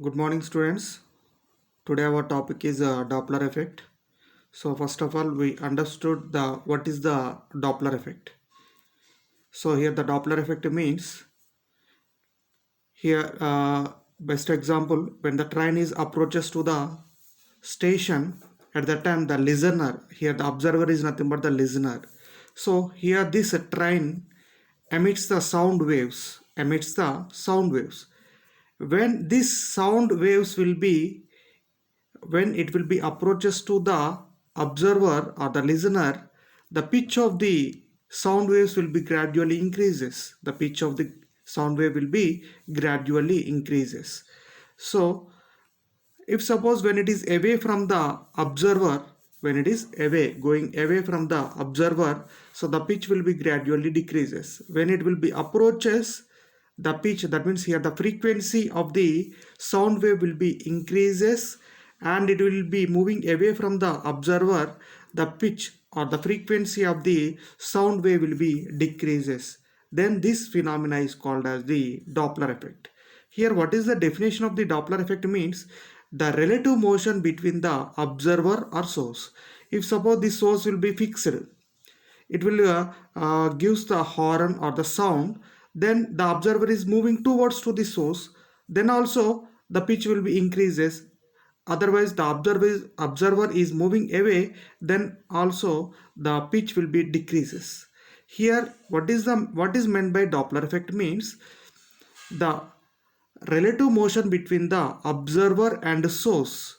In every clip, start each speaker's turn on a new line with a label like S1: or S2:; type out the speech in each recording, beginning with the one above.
S1: Good morning, students. Today our topic is Doppler effect. So first of all, we understood the what is the Doppler effect. So here the Doppler effect means here best example when the train is approaches to the station at that time the listener here the observer is nothing but the listener. So here this train emits the sound waves. When these sound waves will be when it will be approaches to the observer or the listener, the pitch of the sound waves will be gradually increases. The pitch of the sound wave will be gradually increases. So if suppose when it is away from the observer, when it is away going away from the observer, so the pitch will be gradually decreases. When it will be approaches the pitch, that means here the frequency of the sound wave will be increases, and it will be moving away from the observer, the pitch or the frequency of the sound wave will be decreases. Then this phenomena is called as the Doppler effect. Here what is the definition of the Doppler effect means the relative motion between the observer or source. If suppose the source will be fixed, it will gives the horn or the sound, then the observer is moving towards to the source, then also the pitch will be increases. Otherwise the observer is moving away, then also the pitch will be decreases. Here what is meant by Doppler effect means the relative motion between the observer and source,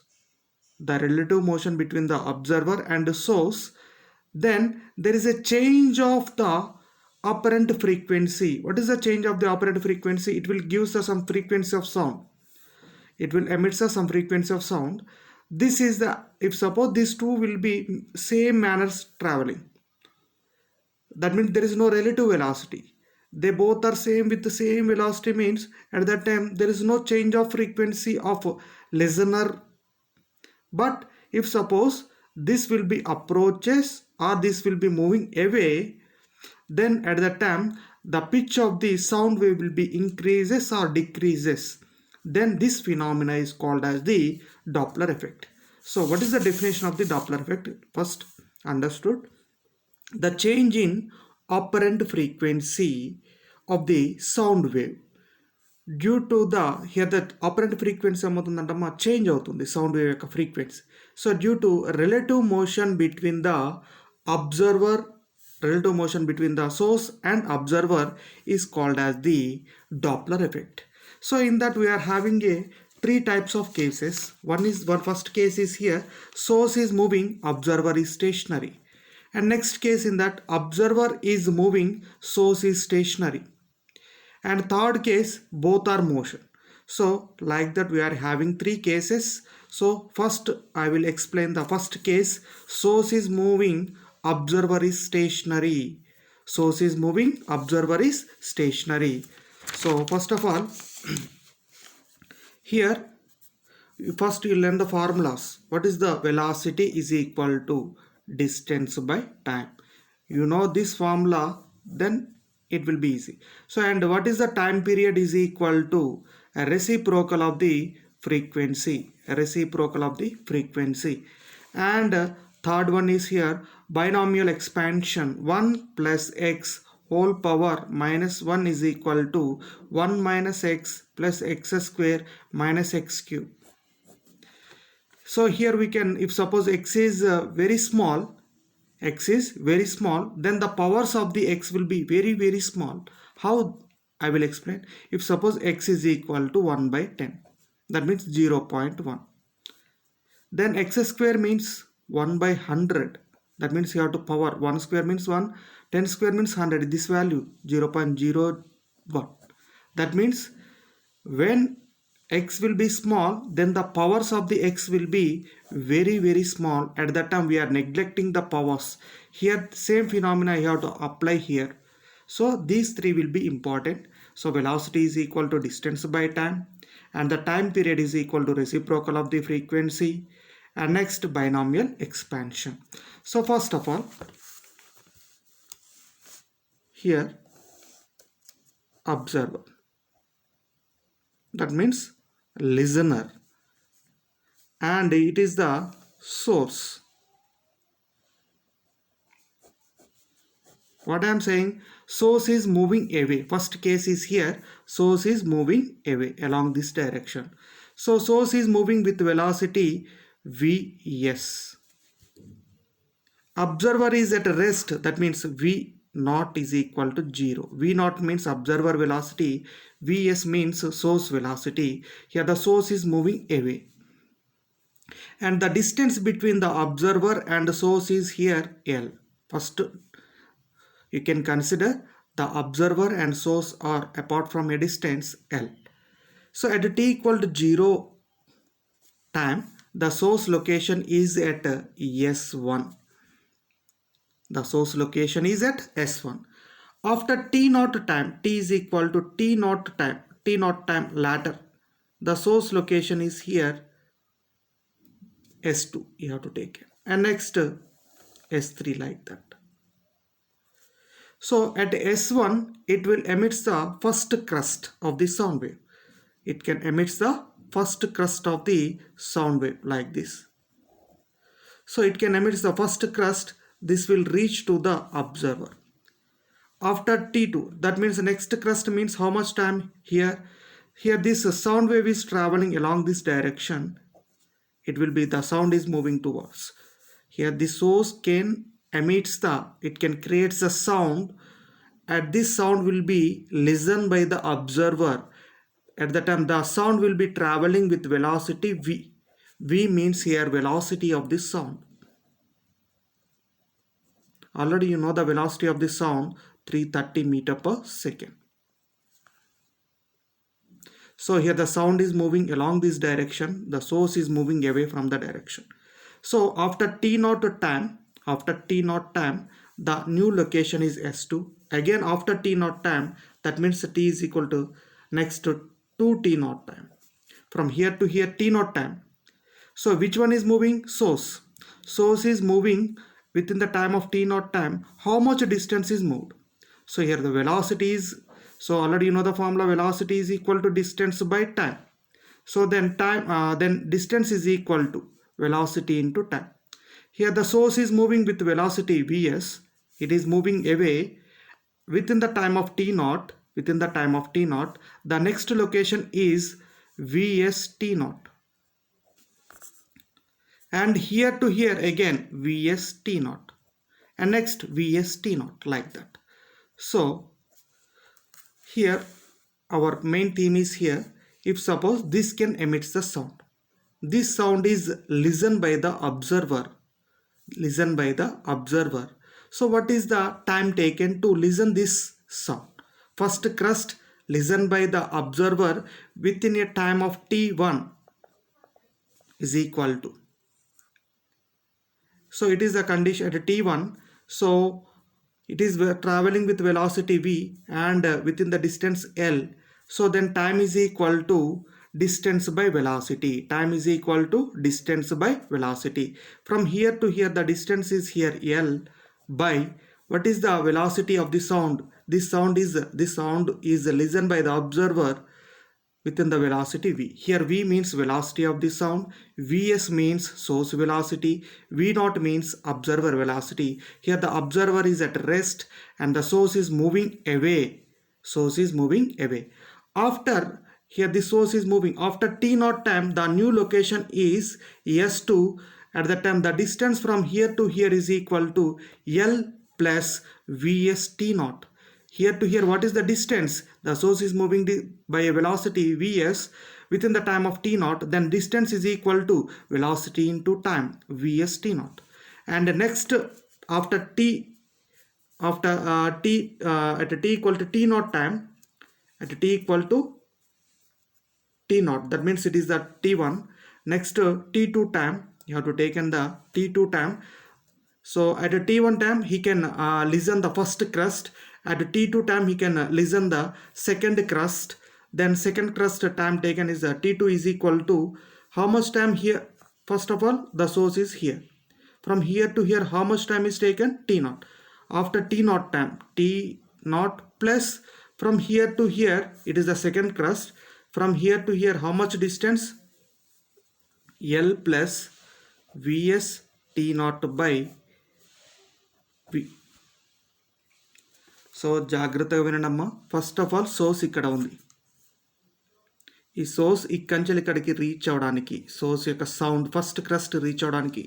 S1: the relative motion between the observer and the source, then there is a change of the apparent frequency. What is the change of the apparent frequency? It will give us some frequency of sound, it will emit us some frequency of sound. This is the, if suppose these two will be same manners traveling, that means there is no relative velocity, they both are same with the same velocity, means at that time there is no change of frequency of listener. But if suppose this will be approaches or this will be moving away, then at that time the pitch of the sound wave will be increases or decreases. Then this phenomena is called as the Doppler effect. So what is the definition of the Doppler effect? First understood, the change in apparent frequency of the sound wave due to the here that apparent frequency ఏమవుతుందంటమ్మా change అవుతుంది sound wave యొక్క frequency. So due to relative motion between the observer, relative motion between the source and observer is called as the Doppler effect. So in that we are having a three types of cases. One first case is here, source is moving, observer is stationary. And next case in that observer is moving, source is stationary. And third case, both are motion. So like that we are having three cases. So first I will explain the first case, source is moving, observer is stationary. Source is moving, observer is stationary. So first of all here first you learn the formulas. What is the velocity is equal to distance by time? You know this formula, then it will be easy. So and what is the time period is equal to a reciprocal of the frequency, reciprocal of the frequency. And third one is here binomial expansion, 1 plus x whole power minus 1 is equal to 1 minus x plus x square minus x cube. So here we can, if suppose x is very small, x is very small, then the powers of the x will be very small. How? I will explain. If suppose x is equal to 1 by 10, that means 0.1, then x square means 1 by 100, that means you have to power 1 square means 1, 10 square means 100, this value 0.01. That means when x will be small, then the powers of the x will be very small. At that time we are neglecting the powers. Here same phenomena you have to apply here. So these three will be important. So velocity is equal to distance by time, and the time period is equal to reciprocal of the frequency, and next binomial expansion. So first of all here observer, that means listener, and it is the source. What I am saying, source is moving away. First case is here, source is moving away along this direction. So source is moving with velocity Vs. Observer is at rest, that means V naught is equal to 0. V naught means observer velocity, Vs means source velocity. Here the source is moving away. And the distance between the observer and the source is here L. First, you can consider the observer and source are apart from a distance L. So at t equal to 0 time, the source location is at S1. The source location is at S1. After t naught time, t is equal to t naught time later, the source location is here S2. You have to take it. And next S3 like that. So at S1, it will emit the first crest of the sound wave. It can emit the first crest of the sound wave like this. So it can emit the first crest. This will reach to the observer. After T2, that means the next crest means how much time here? Here this sound wave is traveling along this direction. It will be the sound is moving towards. Here the source can emits it can create the sound. At this sound will be listened by the observer. At the time the sound will be traveling with velocity V. V means here velocity of this sound. Already you know the velocity of this sound, 330 meter per second. So here the sound is moving along this direction. The source is moving away from the direction. So after t naught time, the new location is S2. Again after t naught time, that means t is equal to next to 2 t naught time. From here to here t naught time. So which one is moving? Source. Source is moving within the time of t naught time. How much distance is moved? So here the velocity is, so already you know the formula, velocity is equal to distance by time. So then then distance is equal to velocity into time. Here the source is moving with velocity Vs. It is moving away within the time of t naught. The next location is Vs t naught. And here to here again Vs t naught. And next Vs t naught like that. So here our main theme is here. If suppose this can emit the sound. This sound is listened by the observer. So what is the time taken to listen this sound? First crest listened by the observer within a time of t1 is equal to. So it is a condition at t1. So it is traveling with velocity v and within the distance L. So then time is equal to distance by velocity. From here to here the distance is here L by what is the velocity of the sound? This sound is listened by the observer within the velocity v. Here v means velocity of the sound, Vs means source velocity, v naught means observer velocity. Here the observer is at rest and the source is moving away. After here the source is moving. After t naught time, the new location is S2. At the time the distance from here to here is equal to L plus Vs t naught. Here to here, what is the distance? The source is moving by a velocity Vs within the time of t naught. Then distance is equal to velocity into time, Vs t naught. And next, at t equal to t naught time, that means it is the t1. Next t2 time, you have to take in the t2 time. So at a t1 time, he can listen the first crest. At t2 time, he can listen the second crest. Then second crest time taken is t2 is equal to how much time here? First of all, the source is here. From here to here, how much time is taken? T naught. After t naught time, t naught plus from here to here, it is the second crest. From here to here, how much distance? L plus Vs T naught by V. So జాగ్రత్తగా వినండి అమ్మా. First of all source ఇక్కడ ఉంది. ఈ source ఇక్కడి ఇక్కడికి reach అవ్వడానికి, source యొక్క సౌండ్ ఫస్ట్ క్రస్ట్ రీచ్ అవ్వడానికి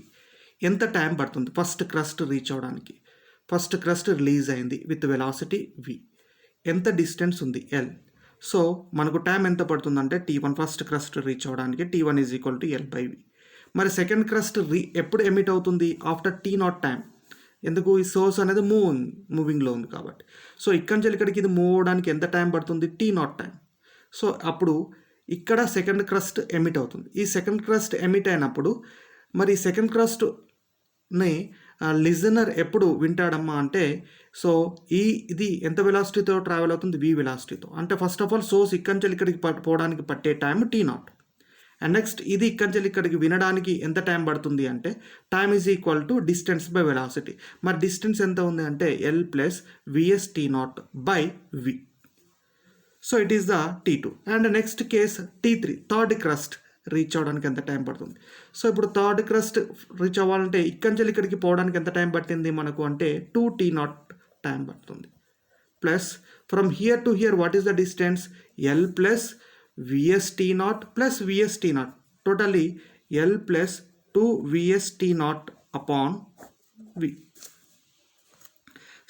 S1: ఎంత టైం పడుతుంది? ఫస్ట్ క్రస్ట్ రీచ్ అవ్వడానికి ఫస్ట్ క్రస్ట్ రిలీజ్ అయింది విత్ వెలాసిటీ v. ఎంత డిస్టెన్స్ ఉంది? L. సో మనకు టైం ఎంత పడుతుందంటే T1 ఫస్ట్ క్రస్ట్ రీచ్ అవ్వడానికి T1 is equal to L/V. మరి సెకండ్ క్రస్ట్ ఎప్పుడు ఎమిట్ అవుతుంది? After T0 time. ఎందుకు? ఈ సోర్స్ అనేది మూవింగ్లో ఉంది కాబట్టి. సో ఇక్కడి ఇక్కడికి ఇది మూవ్ అవడానికి ఎంత టైం పడుతుంది? T0 time. సో అప్పుడు ఇక్కడ సెకండ్ క్రస్ట్ ఎమిట్ అవుతుంది. ఈ సెకండ్ క్రస్ట్ ఎమిట్ అయినప్పుడు మరి సెకండ్ క్రస్ట్ని లిజనర్ ఎప్పుడు వింటాడమ్మా అంటే, సో ఇది ఎంత వెలాసిటీతో ట్రావెల్ అవుతుంది? v వెలాసిటీతో. అంటే ఫస్ట్ ఆఫ్ ఆల్ సోర్స్ ఇక్కడికి పోవడానికి పట్టే టైం T0. అండ్ నెక్స్ట్ ఇది ఇక్కడికి వినడానికి ఎంత టైం పడుతుంది అంటే time is equal to distance by velocity. మరి డిస్టెన్స్ ఎంత ఉంది అంటే L plus Vs T0 by V. So it is the T2. And next case T3 third crust reach అవ్వడానికి ఎంత టైం పడుతుంది? సో ఇప్పుడు థర్డ్ క్రస్ట్ రీచ్ అవ్వాలంటే ఇక్కడికి పోవడానికి ఎంత టైం పట్టింది మనకు అంటే 2T0 టైం పడుతుంది. Plus from here to hear what is the distance? L plus Vs T0 plus Vs T0. Totally L plus 2 Vs T0 upon V.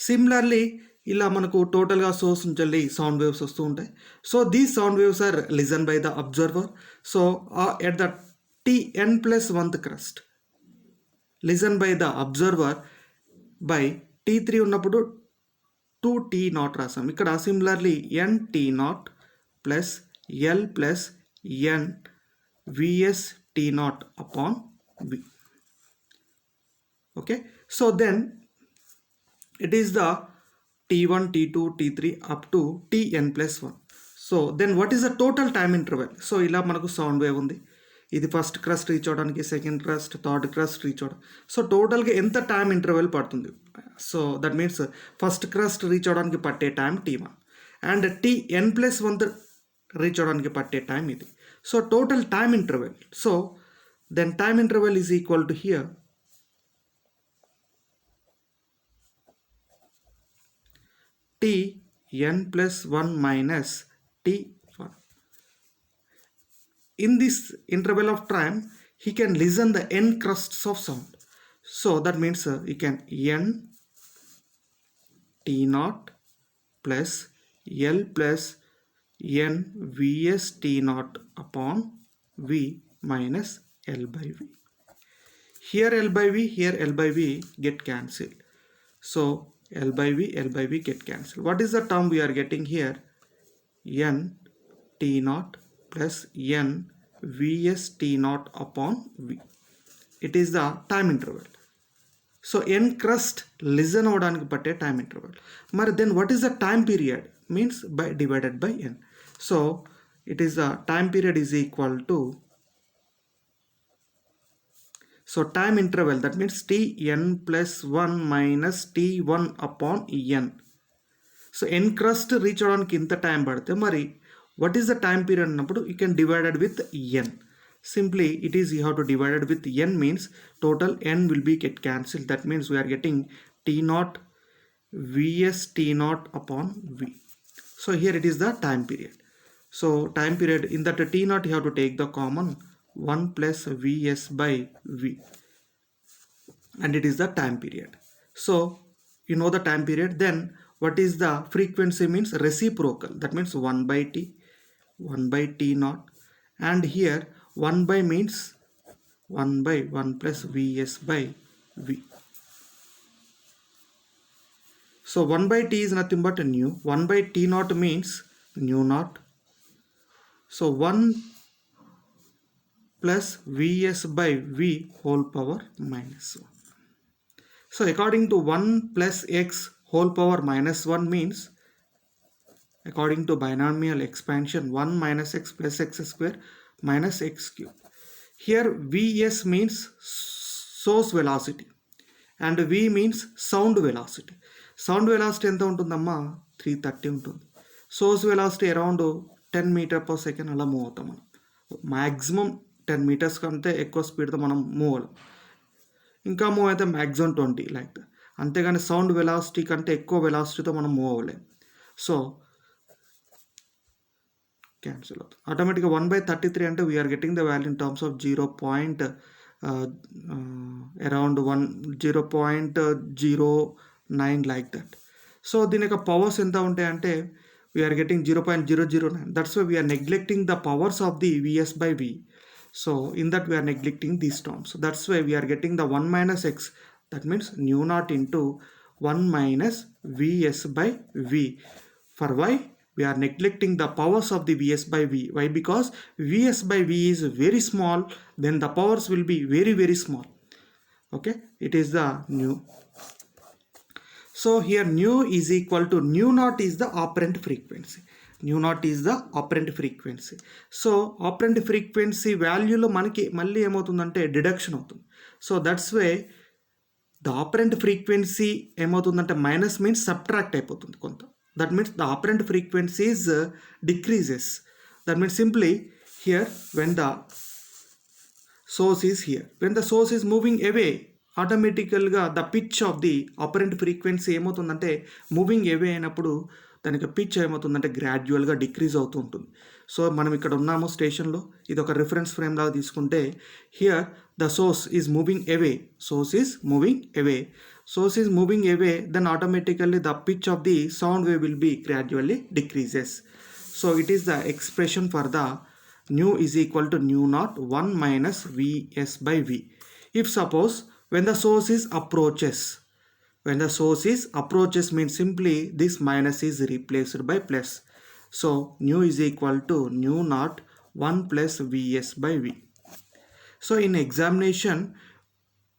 S1: Similarly, ఇలా మనకు టోటల్గా సోర్స్ నుంచి సౌండ్ వేవ్స్ వస్తూ ఉంటాయి. So these sound waves are listen by the observer. So at the Tn plus 1th crust listen by the observer by T3 ఉన్నప్పుడు 2T0 రాసాం. ఇక్కడ similarly NT0 plus L plus N Vs T0 upon V. Okay, so then it is the T1, T2, T3 up to Tn plus 1. So then what is the total time interval? So ఇలా మనకు sound wave ఉంది. ఇది first crust reach అవడానికి, second crust, third crust reach అవడం. So టోటల్గా ఎంత time interval పడుతుంది? So that means first crust reach అవడానికి పట్టే time T1 and Tn plus 1 రీచ్ అవడానికి పట్టే టైం ఇది. So total time interval. So then time interval is equal to here Tn plus 1 minus T1. In this interval of time, he can listen the n crusts of sound. So that means he can n T0 plus L plus N Vs T0 upon V minus L by V. Here L by V, here L by V get cancelled. So L by V get cancelled. What is the term we are getting here? N T0 plus N Vs T0 upon V. It is the time interval. So n crust listen అవడానికి పట్టే time interval. మరి then what is the time period? Means by divided by n. So it is the time period is equal to, so time interval, that means Tn plus 1 minus T1 upon n. So n crust reach అవడానికి ఇంత time పడితే మరి what is the time period అన్నప్పుడు you can divide it with n. Simply it is you have to divide it with n means total n will be get cancelled. That means we are getting T0 Vs T0 upon V. So here it is the time period. So time period in that T0 you have to take the common 1 plus Vs by V and it is the time period. So you know the time period. Then what is the frequency? Means reciprocal. That means 1 by T, 1 by T0, and here 1 by means 1 by 1 plus Vs by V. So 1 by T is nothing but nu. 1 by T0 means nu naught. So 1 plus Vs by V whole power minus 1. So according to 1 plus x whole power minus 1 means, according to binomial expansion, 1 minus x plus x square minus x cube. Here Vs means source velocity and V means sound velocity. Sound velocity ఎంత ఉంటుందమ్మా? 330 ఉంటుంది. Source velocity around 10 metre per second అలా move అవుతాం మనం. Maximum 10 metres కంటే ఎక్కువ స్పీడ్తో మనం మూవ్ అవ్వం. ఇంకా మూవ్ అయితే మ్యాక్సిమం 20 లైక్. అంతేగాని సౌండ్ వెలాసిటీ కంటే ఎక్కువ వెలాసిటీతో మనం మూవ్ అవ్వలేం. సో క్యాన్సిల్ అవుతుంది ఆటోమేటిక్గా. 1/33 అంటే we're getting the value in terms of 0.09 like that. So దీని యొక్క పవర్స్ ఎంత ఉంటాయంటే we're getting 0.009. That's why we're neglecting the powers of the Vs by V. So in that we are neglecting these terms. That's why we are getting the 1 minus x. That means nu naught into 1 minus Vs by V. For why? We are neglecting the powers of the Vs by V. Why? Because Vs by V is very small, then the powers will be very, very small. Okay, it is the nu. So here nu is equal to nu naught is the operant frequency. Nu naught is the operant frequency. So operant frequency వాల్యూలో మనకి మళ్ళీ ఏమవుతుందంటే deduction అవుతుంది. So that's way the apparent frequency ఏమవుతుందంటే minus means subtract అయిపోతుంది కొంత. That means the apparent frequency is decreases. That means simply here when the source is here, when the source is moving away, ఆటోమేటికల్గా the pitch of the apparent frequency ఏమవుతుందంటే moving away అయినప్పుడు దానికి pitch ఏమవుతుందంటే గ్రాడ్యువల్గా decrease అవుతూ ఉంటుంది. So మనం ఇక్కడ ఉన్నాము స్టేషన్లో, ఇది ఒక రిఫరెన్స్ ఫ్రేమ్ లాగా తీసుకుంటే here the source is moving away, source is moving away, source is moving away, then automatically the pitch of the sound wave will be gradually decreases. So it is the expression for the nu is equal to nu naught 1 minus Vs by V. If suppose when the source is approaches, when the source is approaches means simply this minus is replaced by plus. So nu is equal to nu naught 1 plus Vs by V. So in examination,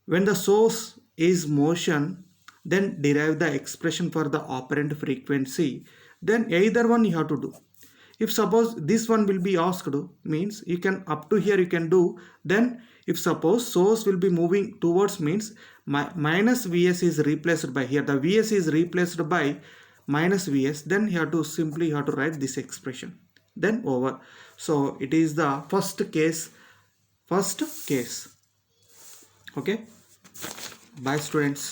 S1: when the source is motion, then derive the expression for the operant frequency. Then either one you have to do. If suppose this one will be asked, means you can up to here you can do. Then if suppose source will be moving towards means minus Vs is replaced by, here the Vs is replaced by minus Vs, then you have to simply you have to write this expression, then over. So it is the first case. Okay, bye students.